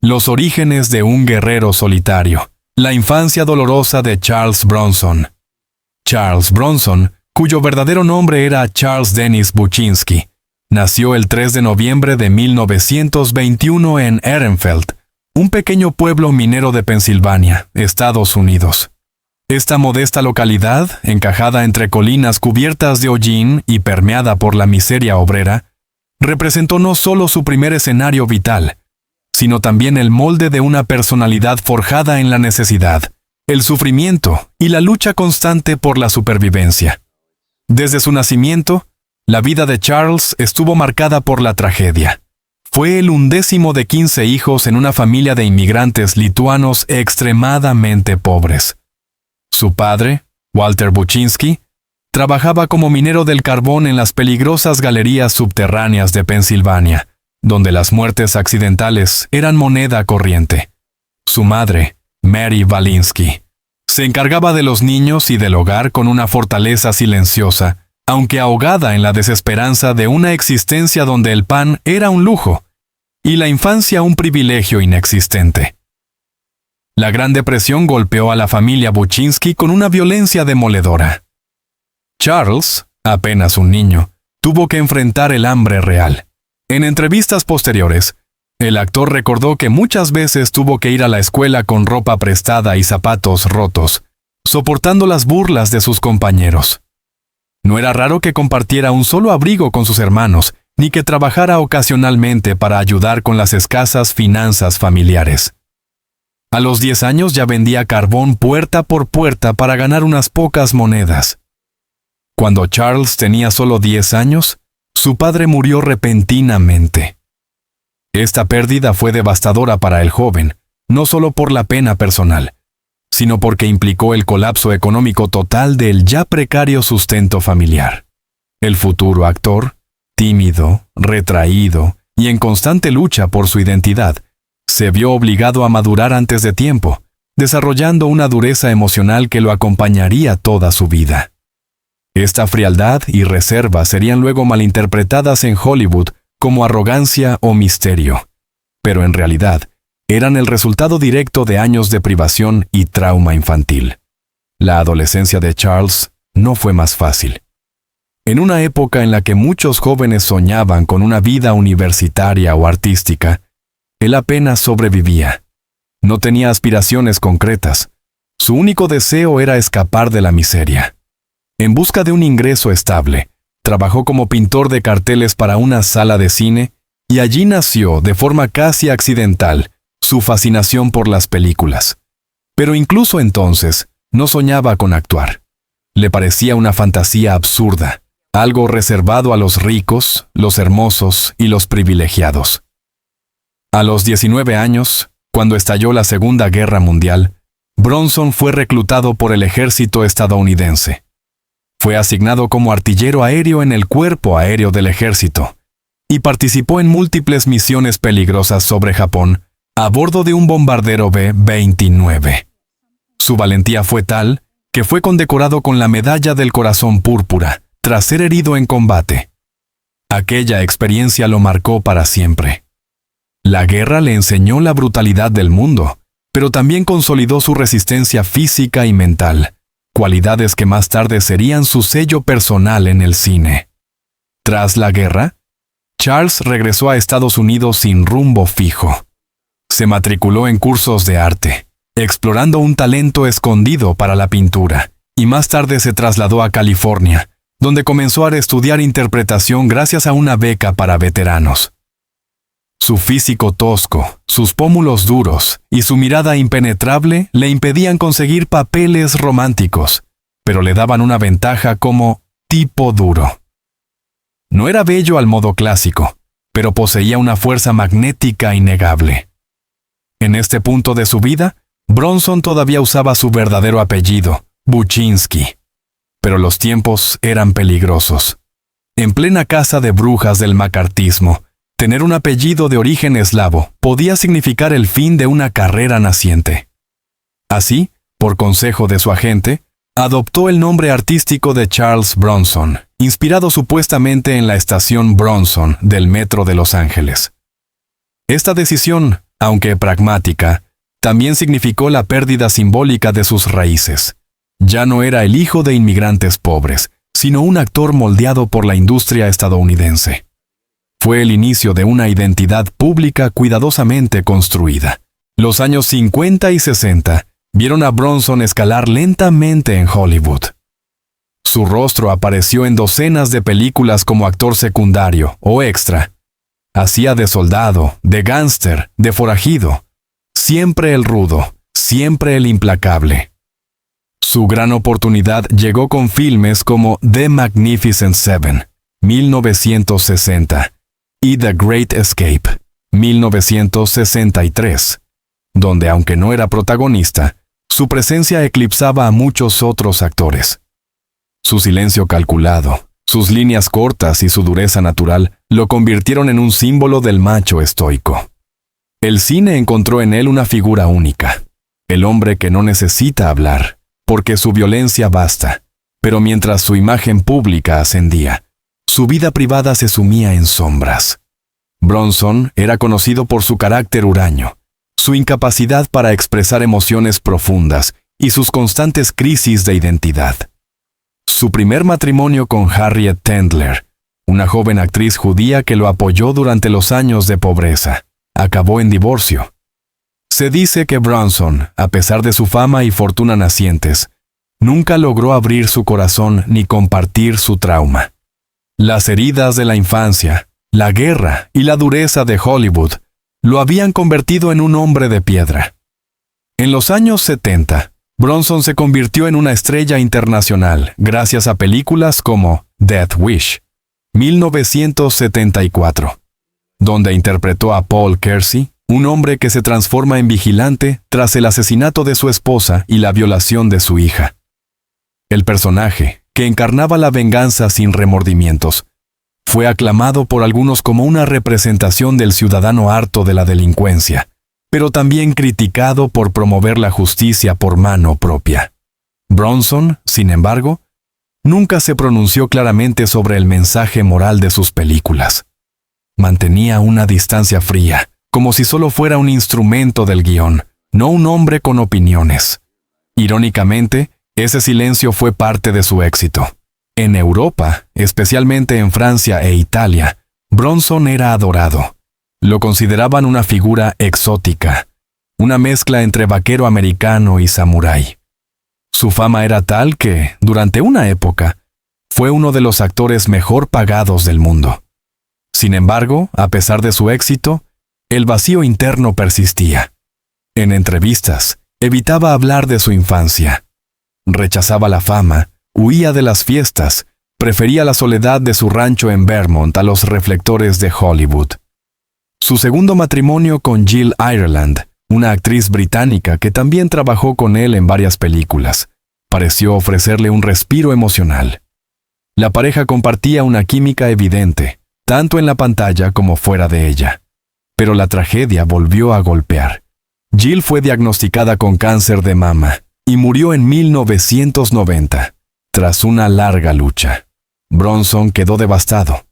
Los orígenes de un guerrero solitario. La infancia dolorosa de Charles Bronson. Charles Bronson, cuyo verdadero nombre era Charles Dennis Buczynski, nació el 3 de noviembre de 1921 en Ehrenfeld, un pequeño pueblo minero de Pensilvania, Estados Unidos. Esta modesta localidad, encajada entre colinas cubiertas de hollín y permeada por la miseria obrera, representó no solo su primer escenario vital, sino también el molde de una personalidad forjada en la necesidad, el sufrimiento y la lucha constante por la supervivencia. Desde su nacimiento, la vida de Charles estuvo marcada por la tragedia. Fue el 11º de 15 hijos en una familia de inmigrantes lituanos extremadamente pobres. Su padre, Walter Buczynski, trabajaba como minero del carbón en las peligrosas galerías subterráneas de Pensilvania, donde las muertes accidentales eran moneda corriente. Su madre, Mary Valinsky, se encargaba de los niños y del hogar con una fortaleza silenciosa, aunque ahogada en la desesperanza de una existencia donde el pan era un lujo y la infancia un privilegio inexistente. La Gran Depresión golpeó a la familia Buczynski con una violencia demoledora. Charles, apenas un niño, tuvo que enfrentar el hambre real. En entrevistas posteriores, el actor recordó que muchas veces tuvo que ir a la escuela con ropa prestada y zapatos rotos, soportando las burlas de sus compañeros. No era raro que compartiera un solo abrigo con sus hermanos, ni que trabajara ocasionalmente para ayudar con las escasas finanzas familiares. A los 10 años ya vendía carbón puerta por puerta para ganar unas pocas monedas. Cuando Charles tenía solo 10 años, su padre murió repentinamente. Esta pérdida fue devastadora para el joven, no solo por la pena personal, sino porque implicó el colapso económico total del ya precario sustento familiar. El futuro actor, tímido, retraído y en constante lucha por su identidad, se vio obligado a madurar antes de tiempo, desarrollando una dureza emocional que lo acompañaría toda su vida. Esta frialdad y reserva serían luego malinterpretadas en Hollywood como arrogancia o misterio, pero en realidad eran el resultado directo de años de privación y trauma infantil. La adolescencia de Charles no fue más fácil. En una época en la que muchos jóvenes soñaban con una vida universitaria o artística, él apenas sobrevivía. No tenía aspiraciones concretas. Su único deseo era escapar de la miseria. En busca de un ingreso estable, trabajó como pintor de carteles para una sala de cine y allí nació, de forma casi accidental, su fascinación por las películas. Pero incluso entonces, no soñaba con actuar. Le parecía una fantasía absurda, algo reservado a los ricos, los hermosos y los privilegiados. A los 19 años, cuando estalló la Segunda Guerra Mundial, Bronson fue reclutado por el ejército estadounidense. Fue asignado como artillero aéreo en el Cuerpo Aéreo del Ejército y participó en múltiples misiones peligrosas sobre Japón a bordo de un bombardero B-29. Su valentía fue tal que fue condecorado con la Medalla del Corazón Púrpura tras ser herido en combate. Aquella experiencia lo marcó para siempre. La guerra le enseñó la brutalidad del mundo, pero también consolidó su resistencia física y mental, cualidades que más tarde serían su sello personal en el cine. Tras la guerra, Charles regresó a Estados Unidos sin rumbo fijo. Se matriculó en cursos de arte, explorando un talento escondido para la pintura, y más tarde se trasladó a California, donde comenzó a estudiar interpretación gracias a una beca para veteranos. Su físico tosco, sus pómulos duros y su mirada impenetrable le impedían conseguir papeles románticos, pero le daban una ventaja como tipo duro. No era bello al modo clásico, pero poseía una fuerza magnética innegable. En este punto de su vida, Bronson todavía usaba su verdadero apellido, Buczynski. Pero los tiempos eran peligrosos. En plena casa de brujas del macartismo, tener un apellido de origen eslavo podía significar el fin de una carrera naciente. Así, por consejo de su agente, adoptó el nombre artístico de Charles Bronson, inspirado supuestamente en la estación Bronson del metro de Los Ángeles. Esta decisión Aunque pragmática, también significó la pérdida simbólica de sus raíces. Ya no era el hijo de inmigrantes pobres, sino un actor moldeado por la industria estadounidense. Fue el inicio de una identidad pública cuidadosamente construida. Los años 50 y 60 vieron a Bronson escalar lentamente en Hollywood. Su rostro apareció en docenas de películas como actor secundario o extra. Hacía de soldado, de gángster, de forajido. Siempre el rudo, siempre el implacable. Su gran oportunidad llegó con filmes como The Magnificent Seven, 1960, y The Great Escape, 1963, donde aunque no era protagonista, su presencia eclipsaba a muchos otros actores. Su silencio calculado, sus líneas cortas y su dureza natural lo convirtieron en un símbolo del macho estoico. El cine encontró en él una figura única, el hombre que no necesita hablar, porque su violencia basta, pero mientras su imagen pública ascendía, su vida privada se sumía en sombras. Bronson era conocido por su carácter huraño, su incapacidad para expresar emociones profundas y sus constantes crisis de identidad. Su primer matrimonio con Harriet Tendler, una joven actriz judía que lo apoyó durante los años de pobreza, acabó en divorcio. Se dice que Bronson, a pesar de su fama y fortuna nacientes, nunca logró abrir su corazón ni compartir su trauma. Las heridas de la infancia, la guerra y la dureza de Hollywood lo habían convertido en un hombre de piedra. En los años 70, Bronson se convirtió en una estrella internacional gracias a películas como Death Wish, 1974, donde interpretó a Paul Kersey, un hombre que se transforma en vigilante tras el asesinato de su esposa y la violación de su hija. El personaje, que encarnaba la venganza sin remordimientos, fue aclamado por algunos como una representación del ciudadano harto de la delincuencia, pero también criticado por promover la justicia por mano propia. Bronson, sin embargo, nunca se pronunció claramente sobre el mensaje moral de sus películas. Mantenía una distancia fría, como si solo fuera un instrumento del guión, no un hombre con opiniones. Irónicamente, ese silencio fue parte de su éxito. En Europa, especialmente en Francia e Italia, Bronson era adorado. Lo consideraban una figura exótica, una mezcla entre vaquero americano y samurái. Su fama era tal que, durante una época, fue uno de los actores mejor pagados del mundo. Sin embargo, a pesar de su éxito, el vacío interno persistía. En entrevistas, evitaba hablar de su infancia. Rechazaba la fama, huía de las fiestas, prefería la soledad de su rancho en Vermont a los reflectores de Hollywood. Su segundo matrimonio con Jill Ireland, una actriz británica que también trabajó con él en varias películas, pareció ofrecerle un respiro emocional. La pareja compartía una química evidente, tanto en la pantalla como fuera de ella. Pero la tragedia volvió a golpear. Jill fue diagnosticada con cáncer de mama y murió en 1990, tras una larga lucha. Bronson quedó devastado.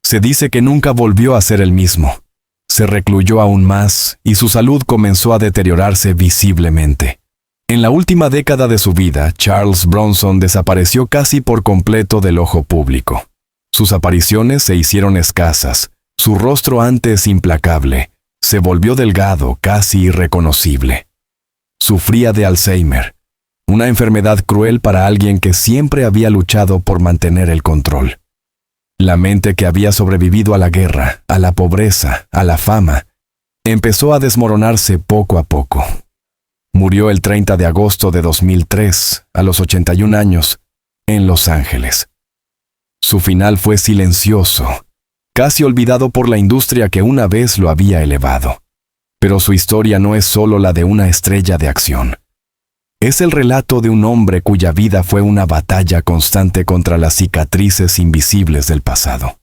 Se dice que nunca volvió a ser el mismo. Se recluyó aún más y su salud comenzó a deteriorarse visiblemente. En la última década de su vida, Charles Bronson desapareció casi por completo del ojo público. Sus apariciones se hicieron escasas. Su rostro antes implacable se volvió delgado, casi irreconocible. Sufría de Alzheimer, una enfermedad cruel para alguien que siempre había luchado por mantener el control. La mente que había sobrevivido a la guerra, a la pobreza, a la fama, empezó a desmoronarse poco a poco. Murió el 30 de agosto de 2003, a los 81 años, en Los Ángeles. Su final fue silencioso, casi olvidado por la industria que una vez lo había elevado. Pero su historia no es solo la de una estrella de acción. Es el relato de un hombre cuya vida fue una batalla constante contra las cicatrices invisibles del pasado.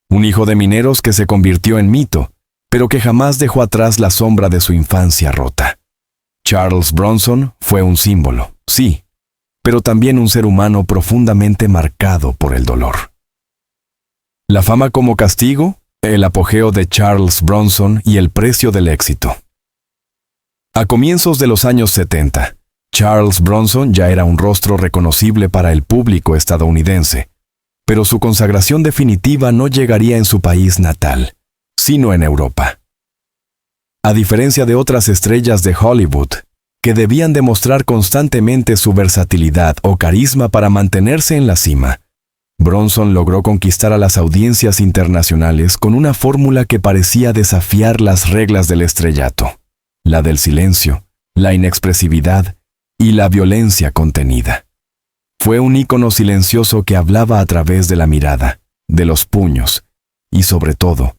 Un hijo de mineros que se convirtió en mito, pero que jamás dejó atrás la sombra de su infancia rota. Charles Bronson fue un símbolo, sí, pero también un ser humano profundamente marcado por el dolor. La fama como castigo El apogeo de Charles Bronson y el precio del éxito. A comienzos de los años 70, Charles Bronson ya era un rostro reconocible para el público estadounidense, pero su consagración definitiva no llegaría en su país natal, sino en Europa. A diferencia de otras estrellas de Hollywood, que debían demostrar constantemente su versatilidad o carisma para mantenerse en la cima, Bronson logró conquistar a las audiencias internacionales con una fórmula que parecía desafiar las reglas del estrellato, la del silencio, la inexpresividad y la violencia contenida. Fue un ícono silencioso que hablaba a través de la mirada, de los puños y, sobre todo,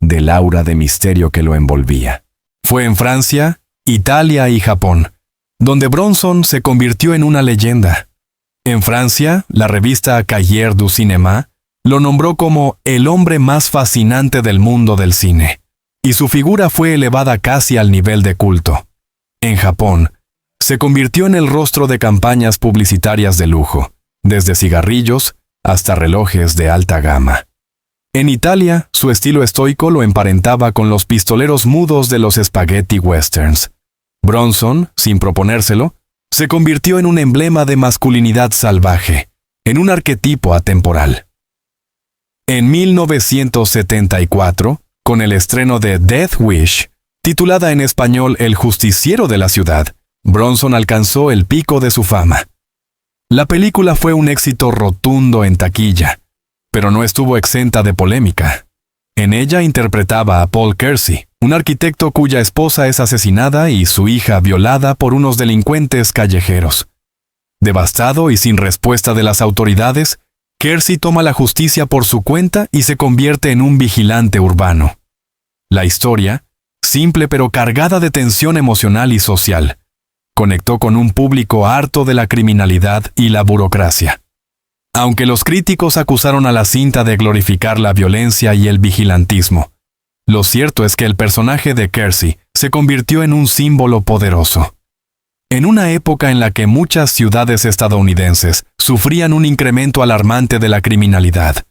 del aura de misterio que lo envolvía. Fue en Francia, Italia y Japón, donde Bronson se convirtió en una leyenda. En Francia, la revista Cahiers du Cinéma lo nombró como el hombre más fascinante del mundo del cine, y su figura fue elevada casi al nivel de culto. En Japón, se convirtió en el rostro de campañas publicitarias de lujo, desde cigarrillos hasta relojes de alta gama. En Italia, su estilo estoico lo emparentaba con los pistoleros mudos de los spaghetti westerns. Bronson, sin proponérselo, se convirtió en un emblema de masculinidad salvaje, en un arquetipo atemporal. En 1974, con el estreno de Death Wish, titulada en español El justiciero de la ciudad, Bronson alcanzó el pico de su fama. La película fue un éxito rotundo en taquilla, pero no estuvo exenta de polémica. En ella interpretaba a Paul Kersey, un arquitecto cuya esposa es asesinada y su hija violada por unos delincuentes callejeros. Devastado y sin respuesta de las autoridades, Kersey toma la justicia por su cuenta y se convierte en un vigilante urbano. La historia, simple pero cargada de tensión emocional y social, conectó con un público harto de la criminalidad y la burocracia. Aunque los críticos acusaron a la cinta de glorificar la violencia y el vigilantismo, lo cierto es que el personaje de Kersey se convirtió en un símbolo poderoso. En una época en la que muchas ciudades estadounidenses sufrían un incremento alarmante de la criminalidad,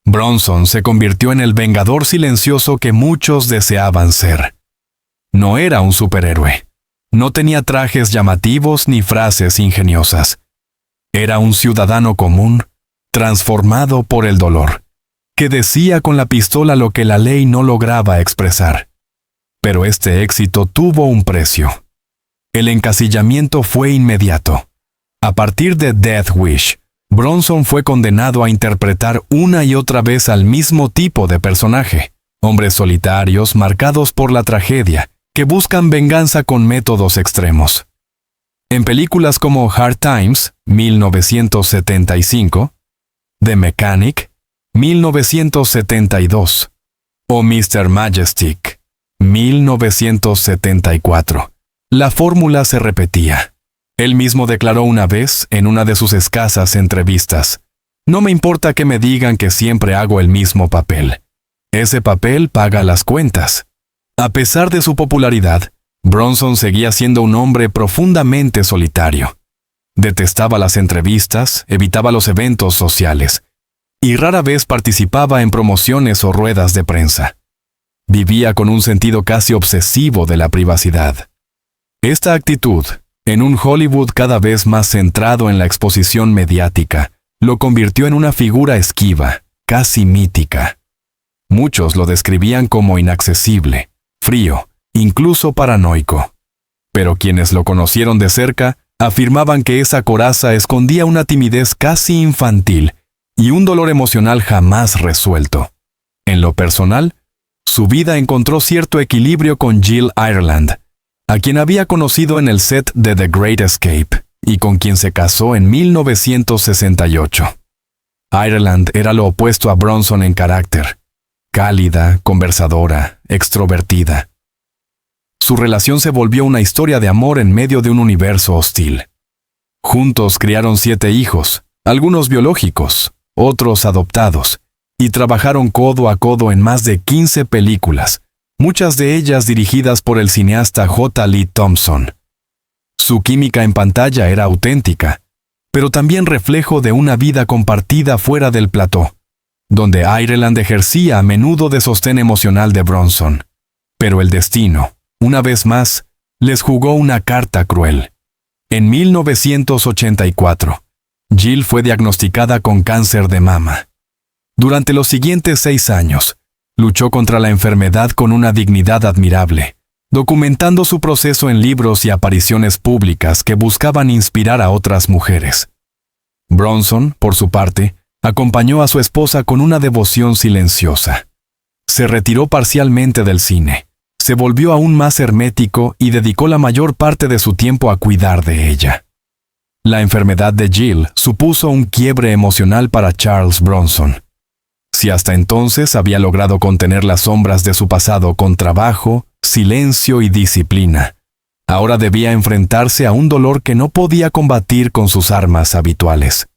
Bronson se convirtió en el vengador silencioso que muchos deseaban ser. No era un superhéroe. No tenía trajes llamativos ni frases ingeniosas. Era un ciudadano común, transformado por el dolor, que decía con la pistola lo que la ley no lograba expresar. Pero este éxito tuvo un precio. El encasillamiento fue inmediato. A partir de Death Wish, Bronson fue condenado a interpretar una y otra vez al mismo tipo de personaje, hombres solitarios marcados por la tragedia, que buscan venganza con métodos extremos. En películas como Hard Times, 1975, The Mechanic, 1972, o Mr. Majestic, 1974, la fórmula se repetía. Él mismo declaró una vez, en una de sus escasas entrevistas, «No me importa que me digan que siempre hago el mismo papel. Ese papel paga las cuentas». A pesar de su popularidad, Bronson seguía siendo un hombre profundamente solitario. Detestaba las entrevistas, evitaba los eventos sociales, y rara vez participaba en promociones o ruedas de prensa. Vivía con un sentido casi obsesivo de la privacidad. Esta actitud, en un Hollywood cada vez más centrado en la exposición mediática, lo convirtió en una figura esquiva, casi mítica. Muchos lo describían como inaccesible, frío, incluso paranoico. Pero quienes lo conocieron de cerca afirmaban que esa coraza escondía una timidez casi infantil y un dolor emocional jamás resuelto. En lo personal, su vida encontró cierto equilibrio con Jill Ireland, a quien había conocido en el set de The Great Escape y con quien se casó en 1968. Ireland era lo opuesto a Bronson en carácter: cálida, conversadora, extrovertida. Su relación se volvió una historia de amor en medio de un universo hostil. Juntos criaron 7 hijos, algunos biológicos, otros adoptados, y trabajaron codo a codo en más de 15 películas, muchas de ellas dirigidas por el cineasta J. Lee Thompson. Su química en pantalla era auténtica, pero también reflejo de una vida compartida fuera del plató. donde Ireland ejercía a menudo de sostén emocional de Bronson. Pero el destino, una vez más, les jugó una carta cruel. En 1984, Jill fue diagnosticada con cáncer de mama. Durante los siguientes 6 años, luchó contra la enfermedad con una dignidad admirable, documentando su proceso en libros y apariciones públicas que buscaban inspirar a otras mujeres. Bronson, por su parte, acompañó a su esposa con una devoción silenciosa. Se retiró parcialmente del cine, se volvió aún más hermético y dedicó la mayor parte de su tiempo a cuidar de ella. La enfermedad de Jill supuso un quiebre emocional para Charles Bronson. Si hasta entonces había logrado contener las sombras de su pasado con trabajo, silencio y disciplina, ahora debía enfrentarse a un dolor que no podía combatir con sus armas habituales.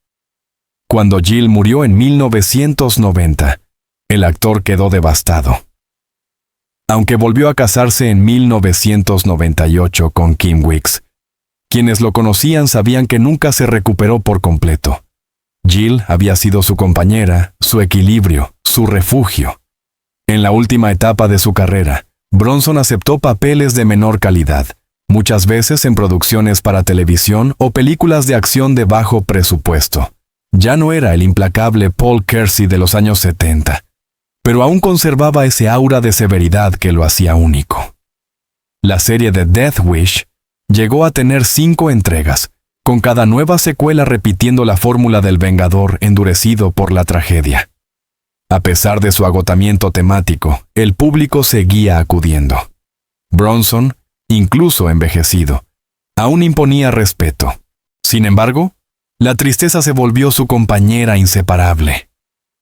Cuando Jill murió en 1990, el actor quedó devastado. Aunque volvió a casarse en 1998 con Kim Weeks, quienes lo conocían sabían que nunca se recuperó por completo. Jill había sido su compañera, su equilibrio, su refugio. En la última etapa de su carrera, Bronson aceptó papeles de menor calidad, muchas veces en producciones para televisión o películas de acción de bajo presupuesto. Ya no era el implacable Paul Kersey de los años 70, pero aún conservaba ese aura de severidad que lo hacía único. La serie de Death Wish llegó a tener 5 entregas, con cada nueva secuela repitiendo la fórmula del Vengador endurecido por la tragedia. A pesar de su agotamiento temático, el público seguía acudiendo. Bronson, incluso envejecido, aún imponía respeto. Sin embargo, la tristeza se volvió su compañera inseparable.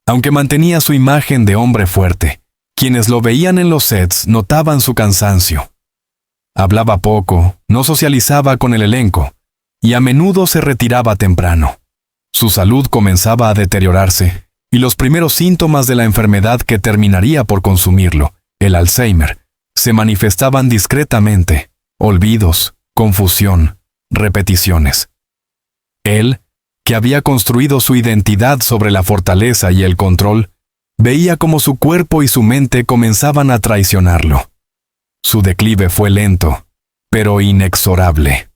Aunque mantenía su imagen de hombre fuerte, quienes lo veían en los sets notaban su cansancio. Hablaba poco, no socializaba con el elenco, y a menudo se retiraba temprano. Su salud comenzaba a deteriorarse, y los primeros síntomas de la enfermedad que terminaría por consumirlo, el Alzheimer, se manifestaban discretamente: olvidos, confusión, repeticiones. Él, que había construido su identidad sobre la fortaleza y el control, veía cómo su cuerpo y su mente comenzaban a traicionarlo. Su declive fue lento, pero inexorable.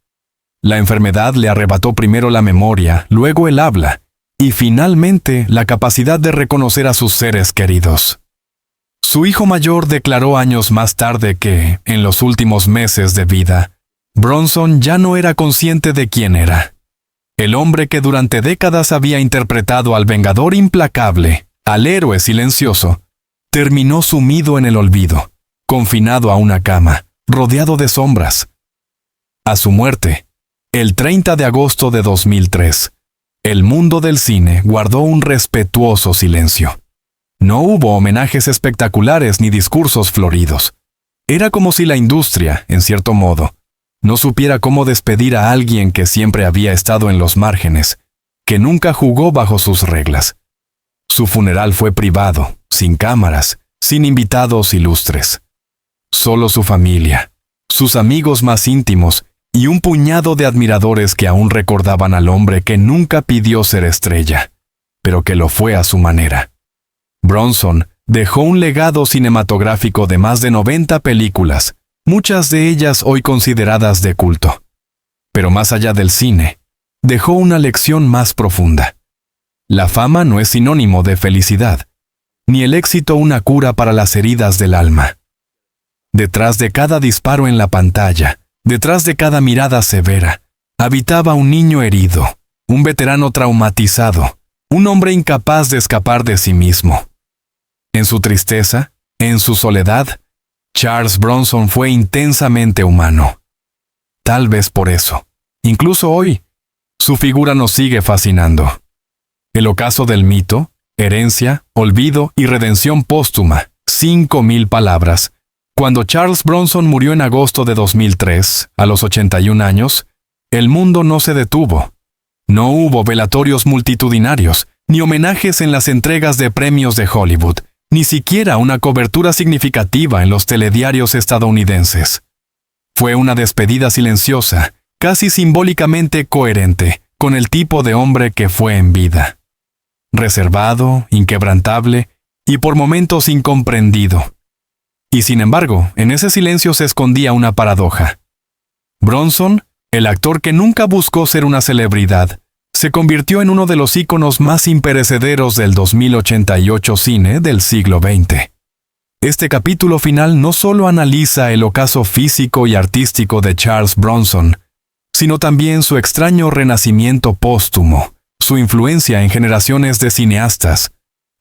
La enfermedad le arrebató primero la memoria, luego el habla, y finalmente la capacidad de reconocer a sus seres queridos. Su hijo mayor declaró años más tarde que, en los últimos meses de vida, Bronson ya no era consciente de quién era. El hombre que durante décadas había interpretado al vengador implacable, al héroe silencioso, terminó sumido en el olvido, confinado a una cama, rodeado de sombras. A su muerte, el 30 de agosto de 2003, el mundo del cine guardó un respetuoso silencio. No hubo homenajes espectaculares ni discursos floridos. Era como si la industria, en cierto modo, no supiera cómo despedir a alguien que siempre había estado en los márgenes, que nunca jugó bajo sus reglas. Su funeral fue privado, sin cámaras, sin invitados ilustres. Solo su familia, sus amigos más íntimos y un puñado de admiradores que aún recordaban al hombre que nunca pidió ser estrella, pero que lo fue a su manera. Bronson dejó un legado cinematográfico de más de 90 películas, muchas de ellas hoy consideradas de culto. Pero más allá del cine, dejó una lección más profunda. La fama no es sinónimo de felicidad, ni el éxito una cura para las heridas del alma. Detrás de cada disparo en la pantalla, detrás de cada mirada severa, habitaba un niño herido, un veterano traumatizado, un hombre incapaz de escapar de sí mismo. En su tristeza, en su soledad, Charles Bronson fue intensamente humano. Tal vez por eso, incluso hoy, su figura nos sigue fascinando. El ocaso del mito, herencia, olvido y redención póstuma, 5.000 palabras. Cuando Charles Bronson murió en agosto de 2003, a los 81 años, el mundo no se detuvo. No hubo velatorios multitudinarios, ni homenajes en las entregas de premios de Hollywood, ni siquiera una cobertura significativa en los telediarios estadounidenses. Fue una despedida silenciosa, casi simbólicamente coherente, con el tipo de hombre que fue en vida. reservado, inquebrantable y por momentos incomprendido. Y sin embargo, en ese silencio se escondía una paradoja. Bronson, el actor que nunca buscó ser una celebridad, se convirtió en uno de los íconos más imperecederos del 2088 cine del siglo XX. Este capítulo final no solo analiza el ocaso físico y artístico de Charles Bronson, sino también su extraño renacimiento póstumo, su influencia en generaciones de cineastas,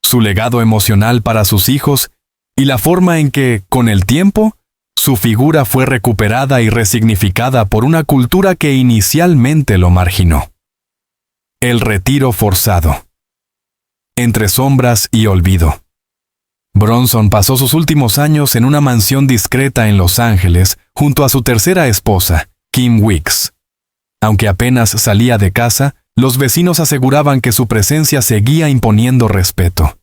su legado emocional para sus hijos y la forma en que, con el tiempo, su figura fue recuperada y resignificada por una cultura que inicialmente lo marginó. El retiro forzado. Entre sombras y olvido. Bronson pasó sus últimos años en una mansión discreta en Los Ángeles junto a su tercera esposa, Kim Weeks. Aunque apenas salía de casa, los vecinos aseguraban que su presencia seguía imponiendo respeto.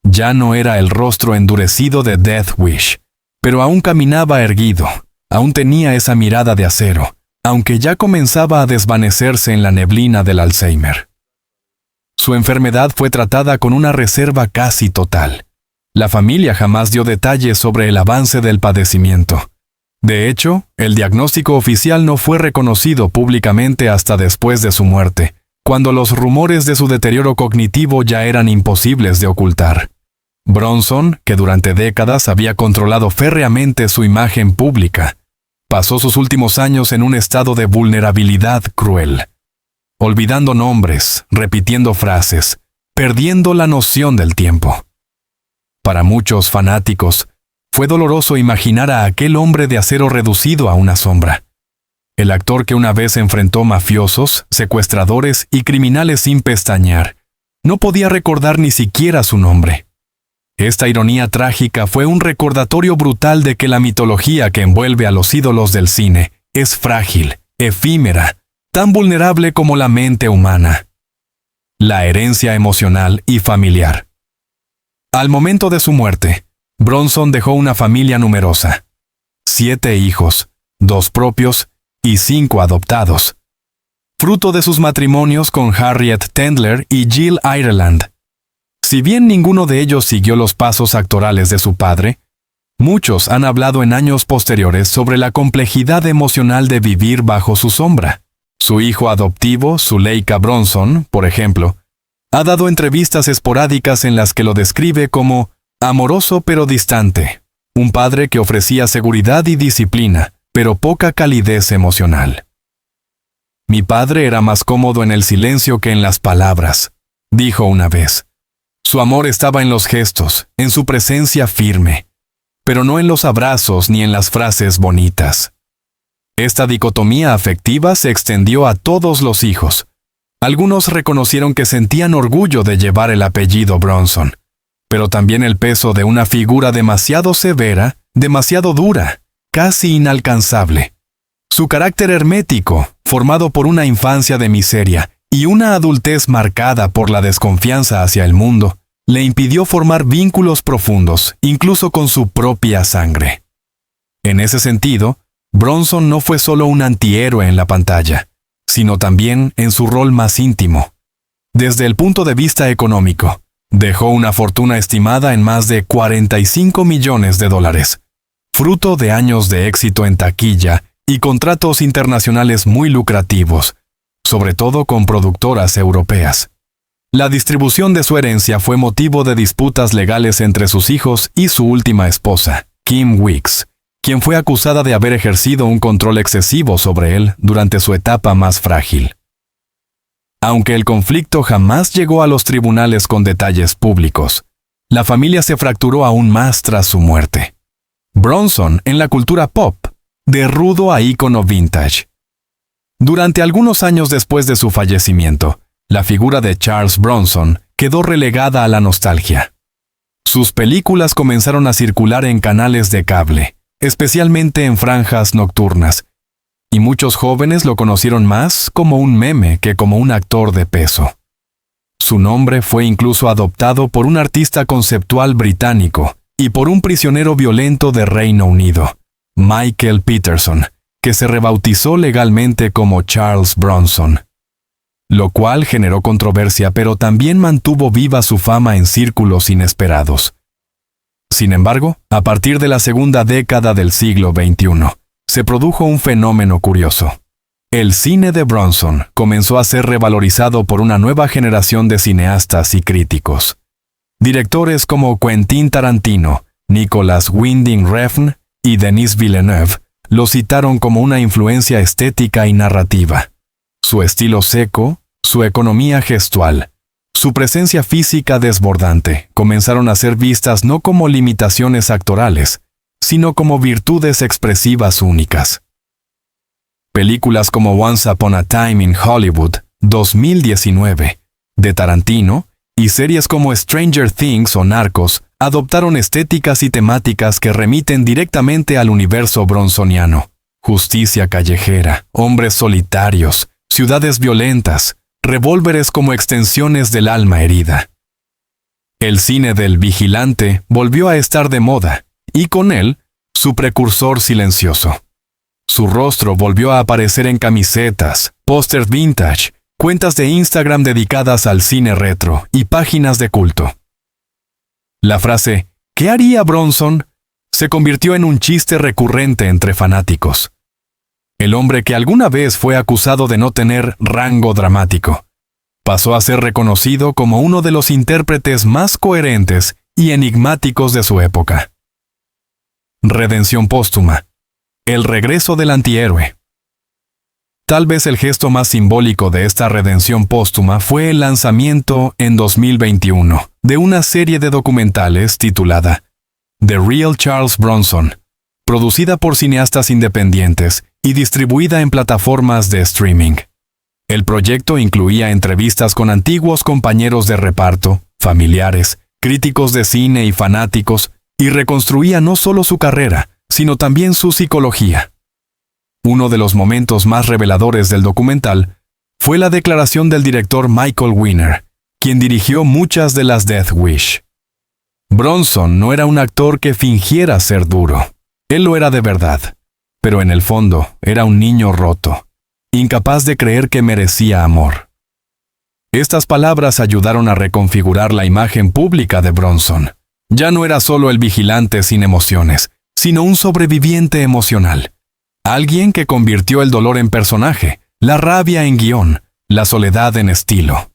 Ya no era el rostro endurecido de Death Wish, pero aún caminaba erguido, aún tenía esa mirada de acero, aunque ya comenzaba a desvanecerse en la neblina del Alzheimer. Su enfermedad fue tratada con una reserva casi total. La familia jamás dio detalles sobre el avance del padecimiento. De hecho, el diagnóstico oficial no fue reconocido públicamente hasta después de su muerte, cuando los rumores de su deterioro cognitivo ya eran imposibles de ocultar. Bronson, que durante décadas había controlado férreamente su imagen pública, pasó sus últimos años en un estado de vulnerabilidad cruel, olvidando nombres, repitiendo frases, perdiendo la noción del tiempo. Para muchos fanáticos, fue doloroso imaginar a aquel hombre de acero reducido a una sombra. El actor que una vez enfrentó mafiosos, secuestradores y criminales sin pestañear, no podía recordar ni siquiera su nombre. Esta ironía trágica fue un recordatorio brutal de que la mitología que envuelve a los ídolos del cine es frágil, efímera, tan vulnerable como la mente humana. La herencia emocional y familiar. Al momento de su muerte, Bronson dejó una familia numerosa. 7 hijos, 2 propios y 5 adoptados. Fruto de sus matrimonios con Harriet Tendler y Jill Ireland. Si bien ninguno de ellos siguió los pasos actorales de su padre, muchos han hablado en años posteriores sobre la complejidad emocional de vivir bajo su sombra. Su hijo adoptivo, Zuleika Bronson, por ejemplo, ha dado entrevistas esporádicas en las que lo describe como amoroso pero distante, un padre que ofrecía seguridad y disciplina, pero poca calidez emocional. Mi padre era más cómodo en el silencio que en las palabras, dijo una vez. Su amor estaba en los gestos, en su presencia firme, pero no en los abrazos ni en las frases bonitas. Esta dicotomía afectiva se extendió a todos los hijos. Algunos reconocieron que sentían orgullo de llevar el apellido Bronson, pero también el peso de una figura demasiado severa, demasiado dura, casi inalcanzable. Su carácter hermético, formado por una infancia de miseria y una adultez marcada por la desconfianza hacia el mundo, le impidió formar vínculos profundos, incluso con su propia sangre. En ese sentido, Bronson no fue solo un antihéroe en la pantalla, sino también en su rol más íntimo. Desde el punto de vista económico, dejó una fortuna estimada en más de $45 millones, fruto de años de éxito en taquilla y contratos internacionales muy lucrativos, sobre todo con productoras europeas. La distribución de su herencia fue motivo de disputas legales entre sus hijos y su última esposa, Kim Weeks, quien fue acusada de haber ejercido un control excesivo sobre él durante su etapa más frágil. Aunque el conflicto jamás llegó a los tribunales con detalles públicos, la familia se fracturó aún más tras su muerte. Bronson, en la cultura pop, de rudo a ícono vintage. Durante algunos años después de su fallecimiento, la figura de Charles Bronson quedó relegada a la nostalgia. Sus películas comenzaron a circular en canales de cable, especialmente en franjas nocturnas, y muchos jóvenes lo conocieron más como un meme que como un actor de peso. Su nombre fue incluso adoptado por un artista conceptual británico y por un prisionero violento de Reino Unido, Michael Peterson, que se rebautizó legalmente como Charles Bronson. lo cual generó controversia, pero también mantuvo viva su fama en círculos inesperados. Sin embargo, a partir de la segunda década del siglo XXI, se produjo un fenómeno curioso. El cine de Bronson comenzó a ser revalorizado por una nueva generación de cineastas y críticos. Directores como Quentin Tarantino, Nicolas Winding Refn y Denis Villeneuve lo citaron como una influencia estética y narrativa. Su estilo seco, su economía gestual, su presencia física desbordante comenzaron a ser vistas no como limitaciones actorales, sino como virtudes expresivas únicas. Películas como Once Upon a Time in Hollywood, 2019, de Tarantino, y series como Stranger Things o Narcos adoptaron estéticas y temáticas que remiten directamente al universo bronsoniano. Justicia callejera, hombres solitarios, ciudades violentas, revólveres como extensiones del alma herida. El cine del vigilante volvió a estar de moda, y con él, su precursor silencioso. Su rostro volvió a aparecer en camisetas, pósters vintage, cuentas de Instagram dedicadas al cine retro y páginas de culto. La frase ¿qué haría Bronson? Se convirtió en un chiste recurrente entre fanáticos. El hombre que alguna vez fue acusado de no tener rango dramático, pasó a ser reconocido como uno de los intérpretes más coherentes y enigmáticos de su época. Redención póstuma. El regreso del antihéroe. Tal vez el gesto más simbólico de esta redención póstuma fue el lanzamiento en 2021 de una serie de documentales titulada The Real Charles Bronson, producida por cineastas independientes y distribuida en plataformas de streaming. El proyecto incluía entrevistas con antiguos compañeros de reparto, familiares, críticos de cine y fanáticos, y reconstruía no solo su carrera, sino también su psicología. Uno de los momentos más reveladores del documental fue la declaración del director Michael Winner, quien dirigió muchas de las Death Wish. Bronson no era un actor que fingiera ser duro. Él lo era de verdad, pero en el fondo era un niño roto, incapaz de creer que merecía amor. Estas palabras ayudaron a reconfigurar la imagen pública de Bronson. Ya no era solo el vigilante sin emociones, sino un sobreviviente emocional. Alguien que convirtió el dolor en personaje, la rabia en guión, la soledad en estilo.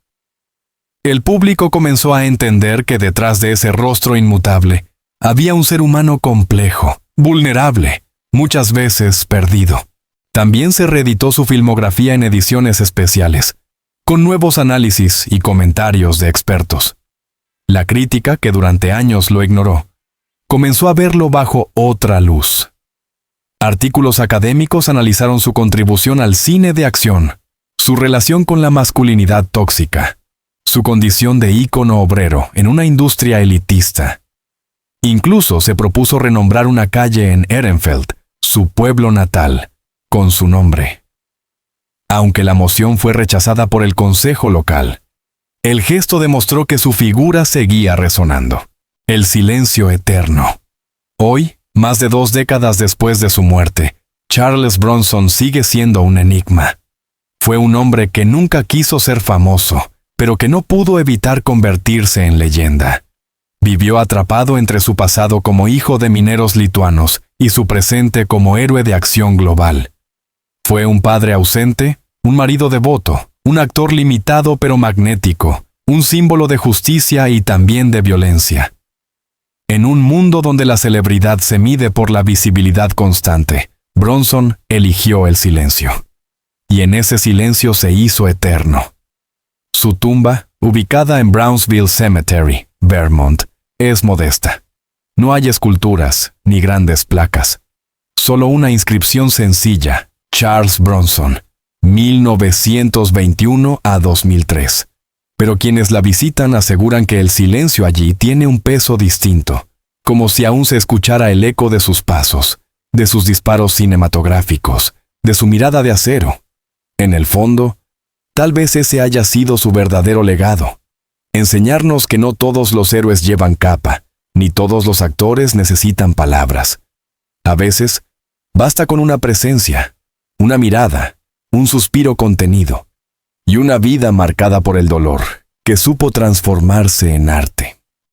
El público comenzó a entender que detrás de ese rostro inmutable había un ser humano complejo, vulnerable, muchas veces perdido. También se reeditó su filmografía en ediciones especiales, con nuevos análisis y comentarios de expertos. La crítica, que durante años lo ignoró, comenzó a verlo bajo otra luz. Artículos académicos analizaron su contribución al cine de acción, su relación con la masculinidad tóxica, su condición de ícono obrero en una industria elitista. Incluso se propuso renombrar una calle en Ehrenfeld, su pueblo natal, con su nombre. Aunque la moción fue rechazada por el consejo local, el gesto demostró que su figura seguía resonando. El silencio eterno. Hoy, más de 2 décadas después de su muerte, Charles Bronson sigue siendo un enigma. Fue un hombre que nunca quiso ser famoso, pero que no pudo evitar convertirse en leyenda. Vivió atrapado entre su pasado como hijo de mineros lituanos y su presente como héroe de acción global. Fue un padre ausente, un marido devoto, un actor limitado pero magnético, un símbolo de justicia y también de violencia. En un mundo donde la celebridad se mide por la visibilidad constante, Bronson eligió el silencio. Y en ese silencio se hizo eterno. Su tumba, ubicada en Brownsville Cemetery, Vermont, es modesta. No hay esculturas ni grandes placas. Solo una inscripción sencilla: Charles Bronson, 1921 a 2003. Pero quienes la visitan aseguran que el silencio allí tiene un peso distinto, como si aún se escuchara el eco de sus pasos, de sus disparos cinematográficos, de su mirada de acero. En el fondo, tal vez ese haya sido su verdadero legado: enseñarnos que no todos los héroes llevan capa, ni todos los actores necesitan palabras. A veces, basta con una presencia, una mirada, un suspiro contenido. y una vida marcada por el dolor, que supo transformarse en arte.